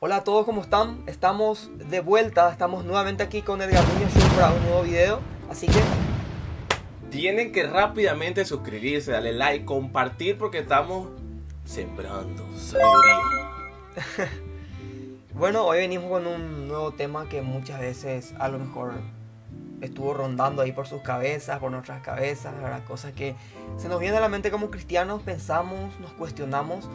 Hola a todos, ¿cómo están? Estamos de vuelta, estamos nuevamente aquí con Edgar Niño Show para un nuevo video. Así que tienen que rápidamente suscribirse, darle like, compartir porque estamos sembrando sabiduría. bueno, hoy venimos con un nuevo tema que muchas veces a lo mejor estuvo rondando ahí por sus cabezas, por nuestras cabezas, ¿verdad? Cosas que se nos vienen a la mente como cristianos, pensamos, nos cuestionamos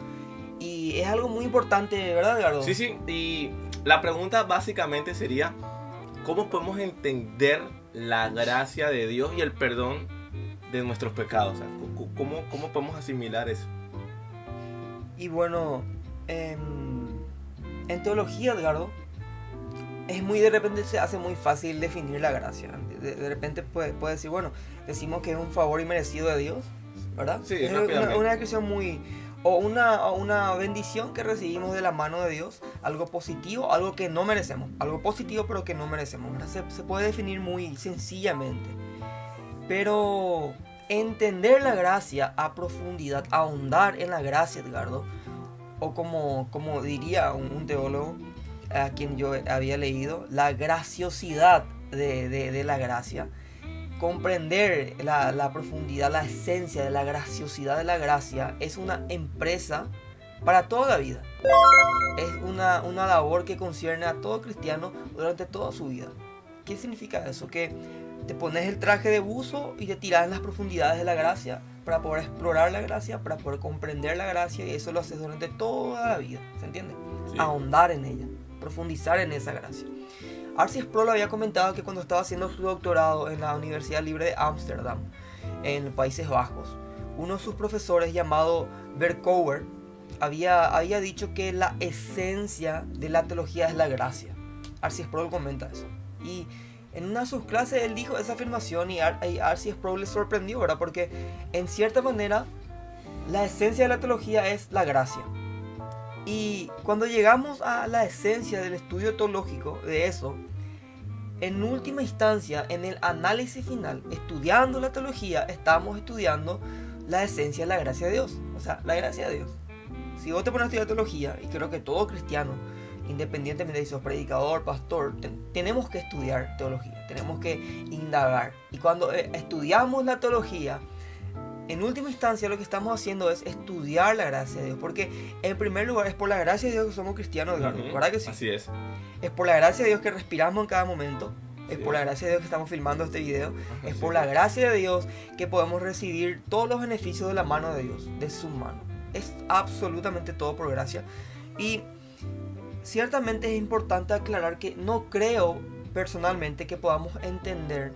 y es algo muy importante, ¿verdad, Edgardo? Sí, y la pregunta básicamente sería, ¿cómo podemos entender la gracia de Dios y el perdón de nuestros pecados? O sea, ¿cómo podemos asimilar eso? Y bueno, en teología, Edgardo, es muy, de repente se hace muy fácil definir la gracia. De repente puede decir, bueno, decimos que es un favor inmerecido de Dios, ¿verdad? Sí, es rápidamente. una descripción muy... O una bendición que recibimos de la mano de Dios, algo positivo, algo que no merecemos, algo positivo pero que no merecemos, ¿verdad? Se puede definir muy sencillamente. Pero entender la gracia a profundidad, ahondar en la gracia, Edgardo, o como diría un teólogo a quien yo había leído, la graciosidad de la gracia, comprender la profundidad, la esencia de la graciosidad de la gracia es una empresa para toda la vida. Es una labor que concierne a todo cristiano durante toda su vida. ¿Qué significa eso? Que te pones el traje de buzo y te tiras en las profundidades de la gracia para poder explorar la gracia, para poder comprender la gracia, y eso lo haces durante toda la vida, ¿se entiende? Sí. Ahondar en ella, profundizar en esa gracia. R.C. Sproul había comentado que cuando estaba haciendo su doctorado en la Universidad Libre de Ámsterdam, en Países Bajos, uno de sus profesores llamado Berkouwer había dicho que la esencia de la teología es la gracia. R.C. Sproul comenta eso. Y en una de sus clases él dijo esa afirmación y R.C. Sproul le sorprendió, ¿verdad? Porque en cierta manera la esencia de la teología es la gracia. Y cuando llegamos a la esencia del estudio teológico de eso, en última instancia, en el análisis final, estudiando la teología, estamos estudiando la esencia de la gracia de Dios. O sea, la gracia de Dios. Si vos te pones a estudiar teología, y creo que todo cristiano, independientemente de si sos predicador, pastor, tenemos que estudiar teología, tenemos que indagar. Y cuando estudiamos la teología, en última instancia lo que estamos haciendo es estudiar la gracia de Dios. Porque en primer lugar es por la gracia de Dios que somos cristianos, ¿verdad que sí? Así es. Es por la gracia de Dios que respiramos en cada momento. Es Sí. por la gracia de Dios que estamos filmando este video. Ajá, Es sí. por la gracia de Dios que podemos recibir todos los beneficios de la mano de Dios, de su mano. Es absolutamente todo por gracia. Y ciertamente es importante aclarar que no creo personalmente que podamos entender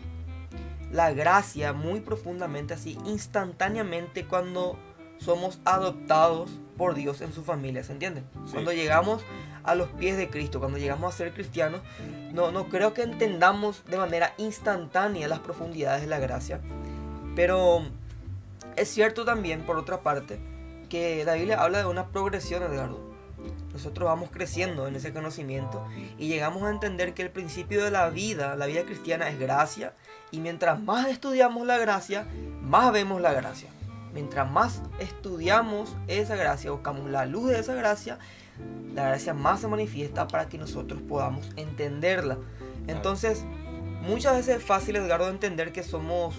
la gracia muy profundamente, así instantáneamente, cuando somos adoptados por Dios en su familia, ¿se entiende? Sí. Cuando llegamos a los pies de Cristo, cuando llegamos a ser cristianos, no creo que entendamos de manera instantánea las profundidades de la gracia. Pero es cierto también, por otra parte, que la Biblia habla de una progresión, Edgardo. Nosotros vamos creciendo en ese conocimiento y llegamos a entender que el principio de la vida cristiana es gracia, y mientras más estudiamos la gracia, más vemos la gracia. Mientras más estudiamos esa gracia, buscamos la luz de esa gracia, la gracia más se manifiesta para que nosotros podamos entenderla. Entonces, muchas veces es fácil, Edgardo, entender que somos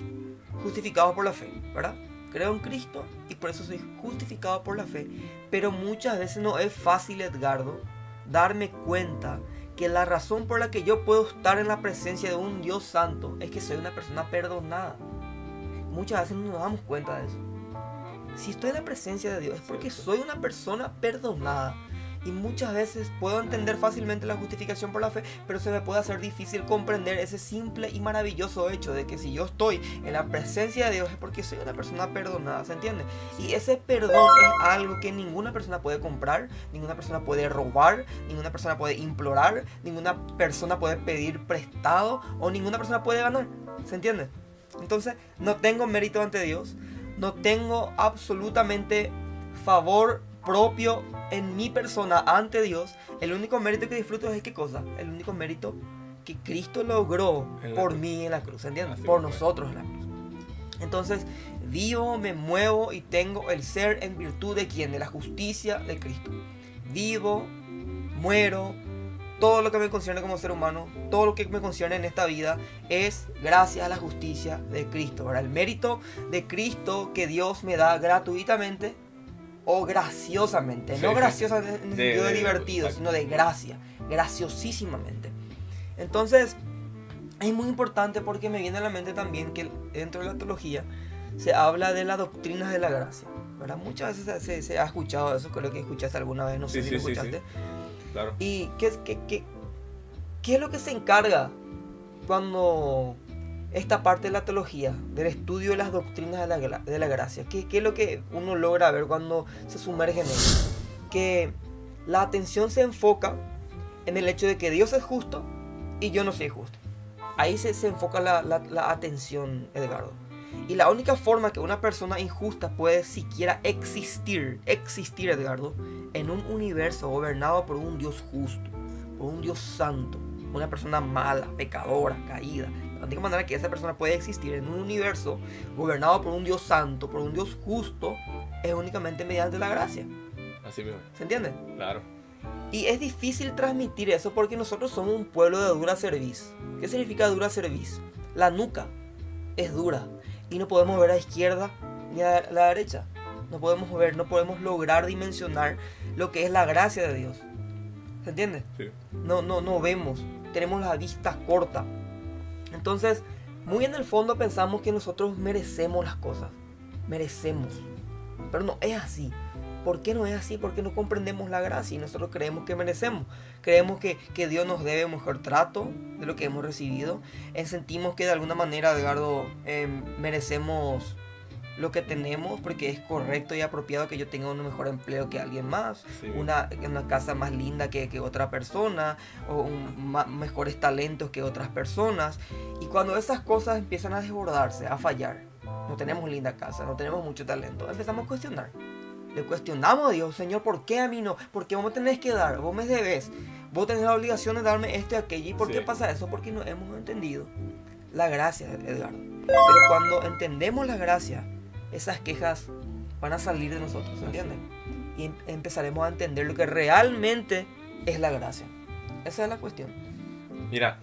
justificados por la fe, ¿verdad? Creo en Cristo y por eso soy justificado por la fe. Pero muchas veces no es fácil, Edgardo, darme cuenta que la razón por la que yo puedo estar en la presencia de un Dios santo es que soy una persona perdonada. Muchas veces no nos damos cuenta de eso. Si estoy en la presencia de Dios es porque soy una persona perdonada. Y muchas veces puedo entender fácilmente la justificación por la fe, pero se me puede hacer difícil comprender ese simple y maravilloso hecho de que si yo estoy en la presencia de Dios es porque soy una persona perdonada, ¿se entiende? Y ese perdón es algo que ninguna persona puede comprar, ninguna persona puede robar, ninguna persona puede implorar, ninguna persona puede pedir prestado o ninguna persona puede ganar, ¿se entiende? Entonces no tengo mérito ante Dios, no tengo absolutamente favor propio en mi persona ante Dios. El único mérito que disfruto es ¿qué cosa? El único mérito que Cristo logró por mí en la cruz, ¿entiendes? Por nosotros en la cruz. Entonces vivo, me muevo y tengo el ser en virtud de ¿quién? De la justicia de Cristo. Vivo, muero, todo lo que me concierne como ser humano, todo lo que me concierne en esta vida es gracias a la justicia de Cristo, ¿verdad? El mérito de Cristo que Dios me da gratuitamente o graciosamente, no graciosa en el sentido de divertido, sino de gracia, graciosísimamente. Entonces, es muy importante porque me viene a la mente también que dentro de la teología se habla de las doctrinas de la gracia, ¿verdad? Muchas veces se ha escuchado eso, creo que escuchaste alguna vez, no sé si lo escuchaste. Sí. Claro. ¿Y qué es lo que se encarga cuando esta parte de la teología, del estudio de las doctrinas de la gracia? ¿Qué es lo que uno logra ver cuando se sumerge en ello? Que la atención se enfoca en el hecho de que Dios es justo y yo no soy justo. Ahí se enfoca la atención, Edgardo. Y la única forma que una persona injusta puede siquiera existir, Edgardo, en un universo gobernado por un Dios justo, por un Dios santo, una persona mala, pecadora, caída. La única manera que esa persona puede existir en un universo gobernado por un Dios santo, por un Dios justo, es únicamente mediante la gracia. Así mismo. ¿Se entiende? Claro. Y es difícil transmitir eso porque nosotros somos un pueblo de dura cerviz. ¿Qué significa dura cerviz? La nuca es dura y no podemos ver a la izquierda ni a la derecha. No podemos lograr dimensionar lo que es la gracia de Dios. ¿Se entiende? Sí. No vemos, tenemos la vista corta. Entonces, muy en el fondo pensamos que nosotros merecemos las cosas. Merecemos. Pero no es así. ¿Por qué no es así? Porque no comprendemos la gracia y nosotros creemos que merecemos. Creemos que Dios nos debe un mejor trato de lo que hemos recibido. Sentimos que de alguna manera, Edgardo, merecemos lo que tenemos porque es correcto y apropiado que yo tenga un mejor empleo que alguien más, Sí. una casa más linda que otra persona, o mejores talentos que otras personas. Y cuando esas cosas empiezan a desbordarse, a fallar, no tenemos linda casa, no tenemos mucho talento, empezamos a cuestionar. Le cuestionamos a Dios: Señor, ¿por qué a mí no? ¿Por qué vos me tenés que dar? Vos me debes. Vos tenés la obligación de darme esto y aquello. ¿Y por qué pasa eso? Porque no hemos entendido la gracia, Edgardo. Pero cuando entendemos la gracia, esas quejas van a salir de nosotros, ¿se entiende? Y empezaremos a entender lo que realmente es la gracia. Esa es la cuestión. Mira,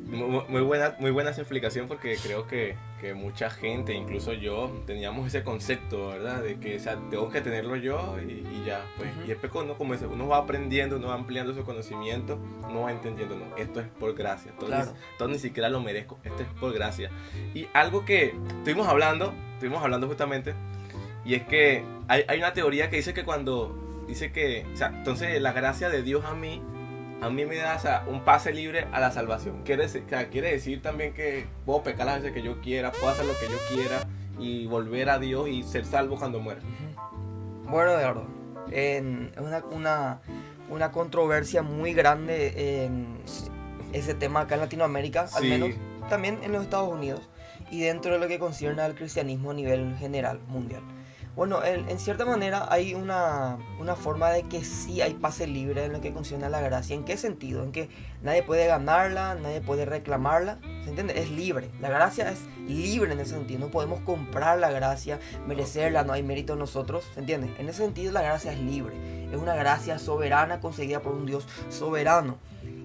muy buena esa explicación porque creo que mucha gente, incluso yo, teníamos ese concepto, ¿verdad? De que, o sea, tengo que tenerlo yo y ya, pues. Y después cuando uno va aprendiendo, uno va ampliando su conocimiento, uno va entendiendo, no, esto es por gracia, esto ni siquiera lo merezco, esto es por gracia. Y algo que estuvimos hablando justamente, y es que hay una teoría que dice que o sea, entonces la gracia de Dios a mí me da, o sea, un pase libre a la salvación. Quiere decir también que puedo pecar las veces que yo quiera, puedo hacer lo que yo quiera y volver a Dios y ser salvo cuando muera. Bueno, de verdad, una controversia muy grande en ese tema acá en Latinoamérica, al menos, también en los Estados Unidos, y dentro de lo que concierne al cristianismo a nivel general, mundial. Bueno, en cierta manera hay una forma de que sí hay pase libre en lo que concierne a la gracia. ¿En qué sentido? En que nadie puede ganarla, nadie puede reclamarla. ¿Se entiende? Es libre. La gracia es libre en ese sentido. No podemos comprar la gracia, merecerla, no hay mérito en nosotros. ¿Se entiende? En ese sentido la gracia es libre. Es una gracia soberana concedida por un Dios soberano.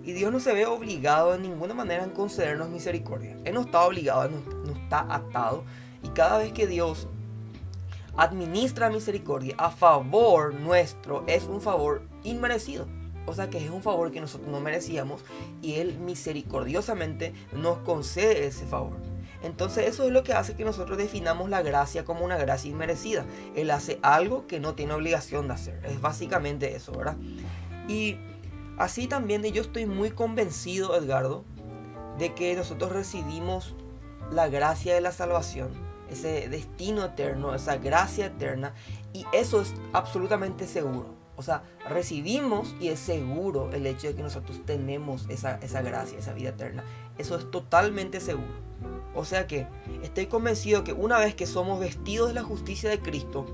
Y Dios no se ve obligado de ninguna manera en concedernos misericordia. Él no está obligado, Él no está atado. Y cada vez que Dios administra misericordia a favor nuestro, es un favor inmerecido. O sea que es un favor que nosotros no merecíamos y Él misericordiosamente nos concede ese favor. Entonces eso es lo que hace que nosotros definamos la gracia como una gracia inmerecida. Él hace algo que no tiene obligación de hacer. Es básicamente eso, ¿verdad? Y así también yo estoy muy convencido, Edgardo, de que nosotros recibimos la gracia de la salvación, ese destino eterno, esa gracia eterna, y eso es absolutamente seguro. O sea, recibimos y es seguro el hecho de que nosotros tenemos esa gracia, esa vida eterna. Eso es totalmente seguro. O sea que estoy convencido que una vez que somos vestidos de la justicia de Cristo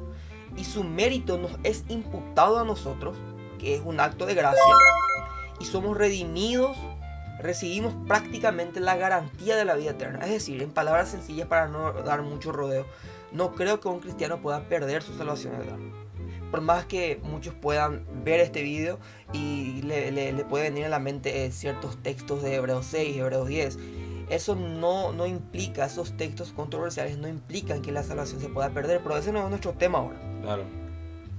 y su mérito nos es imputado a nosotros, que es un acto de gracia, y somos redimidos, recibimos prácticamente la garantía de la vida eterna. Es decir, en palabras sencillas, para no dar mucho rodeo, no creo que un cristiano pueda perder su salvación eterna. por más que muchos puedan ver este video y le puede venir a la mente ciertos textos de Hebreos 6, Hebreos 10, eso no implica, esos textos controversiales no implican que la salvación se pueda perder, pero ese no es nuestro tema ahora. Claro.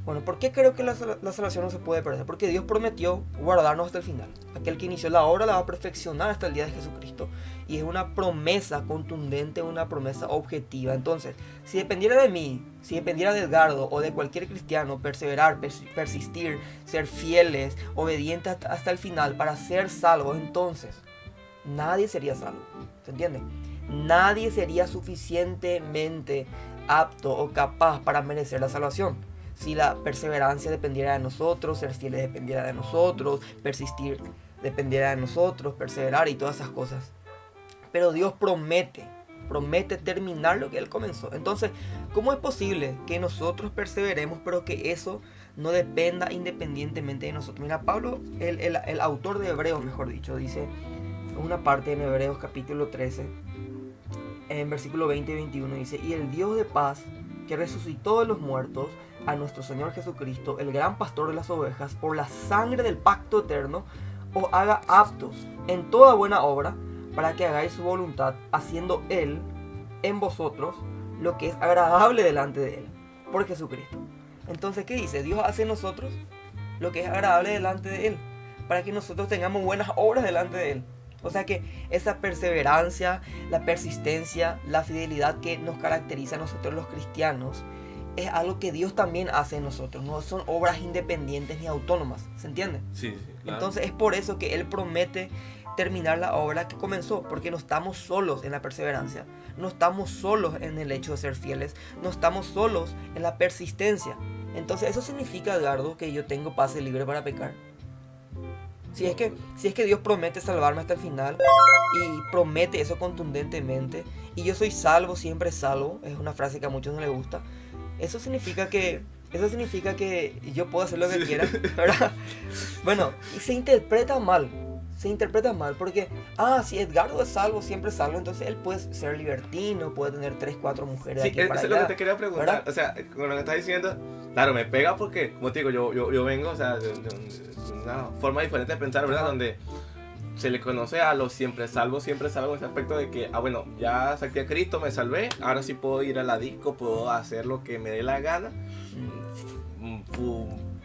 Bueno, ¿por qué creo que la salvación no se puede perder? Porque Dios prometió guardarnos hasta el final. Aquel que inició la obra la va a perfeccionar hasta el día de Jesucristo. Y es una promesa contundente, una promesa objetiva. Entonces, si dependiera de mí, si dependiera de Edgardo o de cualquier cristiano, perseverar, persistir, ser fieles, obedientes hasta el final para ser salvos, entonces nadie sería salvo. ¿Se entiende? Nadie sería suficientemente apto o capaz para merecer la salvación. Si la perseverancia dependiera de nosotros, ser fieles dependiera de nosotros, persistir dependiera de nosotros, perseverar y todas esas cosas. Pero Dios promete terminar lo que Él comenzó. Entonces, ¿cómo es posible que nosotros perseveremos, pero que eso no dependa independientemente de nosotros? Mira, Pablo, el autor de Hebreos, mejor dicho, dice una parte en Hebreos capítulo 13, en versículo 20 y 21, dice: y el Dios de paz, que resucitó de los muertos a nuestro Señor Jesucristo, el gran pastor de las ovejas, por la sangre del pacto eterno, os haga aptos en toda buena obra, para que hagáis su voluntad, haciendo Él en vosotros lo que es agradable delante de Él, por Jesucristo. Entonces, ¿qué dice? Dios hace en nosotros lo que es agradable delante de Él, para que nosotros tengamos buenas obras delante de Él. O sea que esa perseverancia, la persistencia, la fidelidad que nos caracteriza a nosotros los cristianos, es algo que Dios también hace en nosotros. No son obras independientes ni autónomas, ¿se entiende? Sí, claro. Entonces es por eso que Él promete terminar la obra que comenzó, porque no estamos solos en la perseverancia, no estamos solos en el hecho de ser fieles, no estamos solos en la persistencia. Entonces eso significa, Edgardo, que yo tengo pase libre para pecar. Si es que Dios promete salvarme hasta el final y promete eso contundentemente, y yo soy salvo, siempre salvo, es una frase que a muchos no les gusta, eso significa que yo puedo hacer lo que quiera, ¿verdad? Bueno, y se interpreta mal, porque, si Edgardo es salvo, siempre salvo, entonces él puede ser libertino, puede tener 3, 4 mujeres de aquí para allá. Eso es lo que te quería preguntar, ¿verdad? O sea, con lo que estás diciendo, claro, me pega porque, como te digo, yo vengo, o sea, de una forma diferente de pensar, ¿verdad? Ajá. Donde se le conoce a los siempre salvos en ese aspecto de que, bueno, ya acepté a Cristo, me salvé, ahora sí puedo ir a la disco, puedo hacer lo que me dé la gana,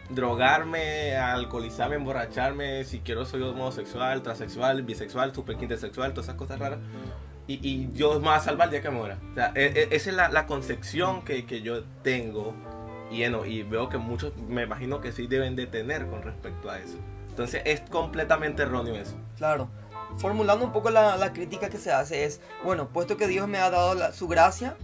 drogarme, alcoholizarme, emborracharme, si quiero soy homosexual, transexual, bisexual, super intersexual, todas esas cosas raras, y Dios me va a salvar el día que muera. O sea, esa es la concepción que yo tengo, y veo que muchos, me imagino que sí deben de tener con respecto a eso. Entonces es completamente erróneo eso. Claro. Formulando un poco la crítica que se hace es, bueno, puesto que Dios me ha dado su gracia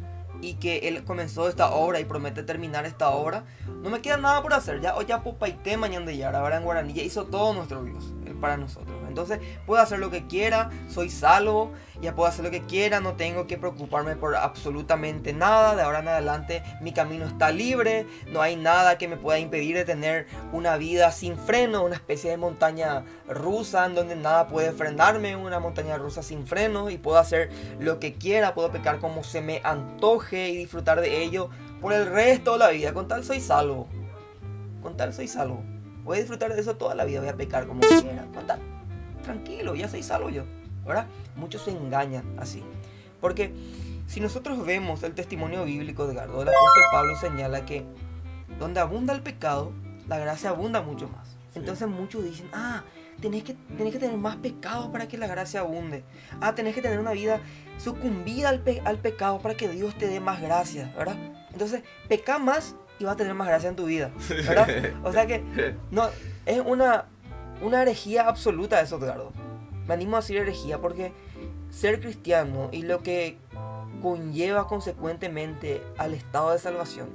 y que Él comenzó esta obra y promete terminar esta obra, no me queda nada por hacer. Ya popaité mañana de yara, ahora en guaraní, ya hizo todo nuestro Dios para nosotros. Entonces puedo hacer lo que quiera, soy salvo, ya puedo hacer lo que quiera, no tengo que preocuparme por absolutamente nada. De ahora en adelante mi camino está libre, no hay nada que me pueda impedir de tener una vida sin freno, una especie de montaña rusa en donde nada puede frenarme, una montaña rusa sin freno, y puedo hacer lo que quiera, puedo pecar como se me antoje y disfrutar de ello por el resto de la vida. Con tal soy salvo, voy a disfrutar de eso toda la vida, voy a pecar como quiera, con tal, tranquilo, ya soy salvo yo, ¿verdad? Muchos se engañan así, porque si nosotros vemos el testimonio bíblico de Edgardo, el apóstol Pablo señala que donde abunda el pecado, la gracia abunda mucho más. Sí. Entonces muchos dicen, tenés que tener más pecado para que la gracia abunde. Tenés que tener una vida sucumbida al pecado para que Dios te dé más gracia, ¿verdad? Entonces, peca más y vas a tener más gracia en tu vida, ¿verdad? O sea que no, es una herejía absoluta eso, Edgardo. Me animo a decir herejía porque ser cristiano y lo que conlleva consecuentemente al estado de salvación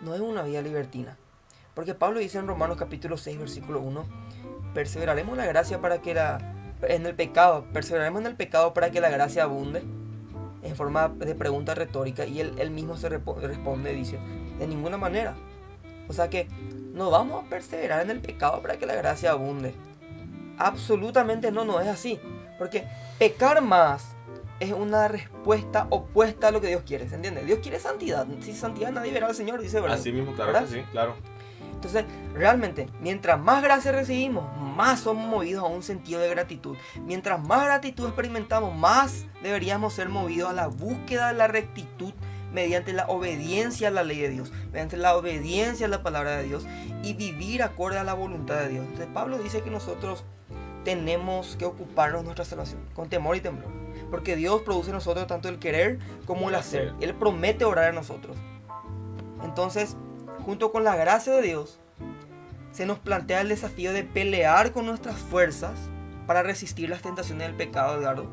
no es una vida libertina. Porque Pablo dice en Romanos capítulo 6, versículo 1, perseveraremos en la gracia perseveraremos en el pecado para que la gracia abunde, en forma de pregunta retórica, y él mismo se responde, dice, de ninguna manera. O sea que no vamos a perseverar en el pecado para que la gracia abunde. Absolutamente no es así. Porque pecar más es una respuesta opuesta a lo que Dios quiere, ¿se entiende? Dios quiere santidad. Sin santidad nadie verá al Señor, dice, ¿verdad? Así mismo, claro, ¿verdad? Que sí, claro. Entonces, realmente, mientras más gracia recibimos, más somos movidos a un sentido de gratitud. Mientras más gratitud experimentamos, más deberíamos ser movidos a la búsqueda de la rectitud mediante la obediencia a la ley de Dios, mediante la obediencia a la palabra de Dios y vivir acorde a la voluntad de Dios. Entonces, Pablo dice que nosotros tenemos que ocuparnos de nuestra salvación con temor y temblor, porque Dios produce en nosotros tanto el querer como el hacer. Él promete orar en nosotros. Entonces, junto con la gracia de Dios, se nos plantea el desafío de pelear con nuestras fuerzas para resistir las tentaciones del pecado, Edgardo.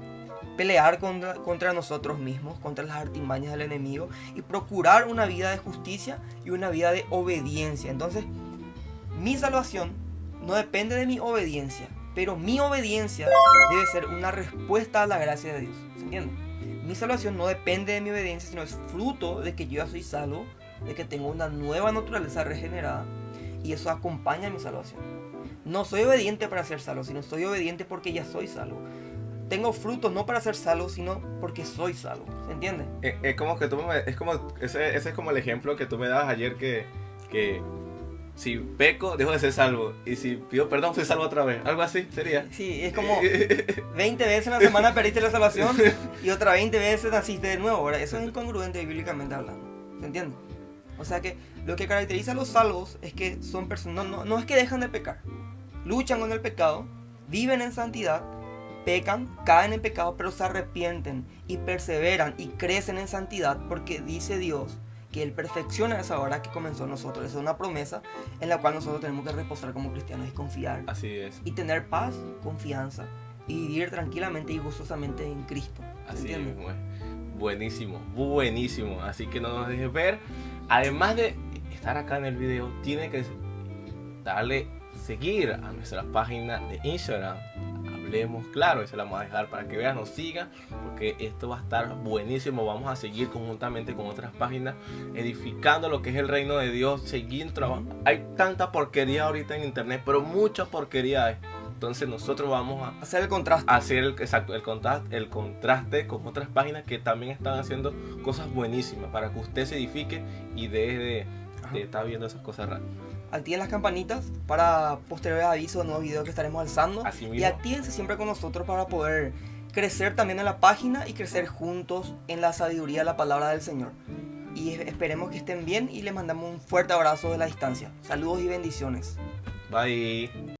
Pelear contra nosotros mismos, contra las artimañas del enemigo y procurar una vida de justicia y una vida de obediencia. Entonces, mi salvación no depende de mi obediencia, pero mi obediencia debe ser una respuesta a la gracia de Dios. ¿Se entiende? Mi salvación no depende de mi obediencia, sino es fruto de que yo ya soy salvo, de que tengo una nueva naturaleza regenerada, y eso acompaña mi salvación. No soy obediente para ser salvo, sino soy obediente porque ya soy salvo. Tengo frutos no para ser salvo, sino porque soy salvo. ¿Se entiende? Es como que ese es como el ejemplo que tú me dabas ayer, que si peco, dejo de ser salvo. Y si pido perdón, soy salvo otra vez. Algo así sería. Sí, es como 20 veces en la semana perdiste la salvación y otra 20 veces naciste de nuevo, ¿verdad? Eso es incongruente bíblicamente hablando. ¿Se entiende? O sea que lo que caracteriza a los salvos es que son personas, no es que dejan de pecar. Luchan con el pecado, viven en santidad, pecan, caen en pecado, pero se arrepienten y perseveran y crecen en santidad, porque dice Dios que Él perfecciona esa obra que comenzó en nosotros. Esa es una promesa en la cual nosotros tenemos que reposar como cristianos y confiar. Así es. Y tener paz, confianza y vivir tranquilamente y gozosamente en Cristo. Así mismo es. Buenísimo, buenísimo. Así que no nos dejes ver. Además de estar acá en el video, tiene que darle seguir a nuestra página de Instagram. Hablemos Claro, y se la vamos a dejar para que vean, nos sigan, porque esto va a estar buenísimo. Vamos a seguir conjuntamente con otras páginas edificando lo que es el reino de Dios, seguir trabajando. Hay tanta porquería ahorita en internet, pero mucha porquería hay. Entonces nosotros vamos a hacer el contraste. Hacer el contraste con otras páginas que también están haciendo cosas buenísimas para que usted se edifique y deje de estar viendo esas cosas raras. Activen las campanitas para posteriores avisos de nuevos videos que estaremos alzando. Y actívense siempre con nosotros para poder crecer también en la página y crecer juntos en la sabiduría de la palabra del Señor. Y esperemos que estén bien y les mandamos un fuerte abrazo de la distancia. Saludos y bendiciones. Bye.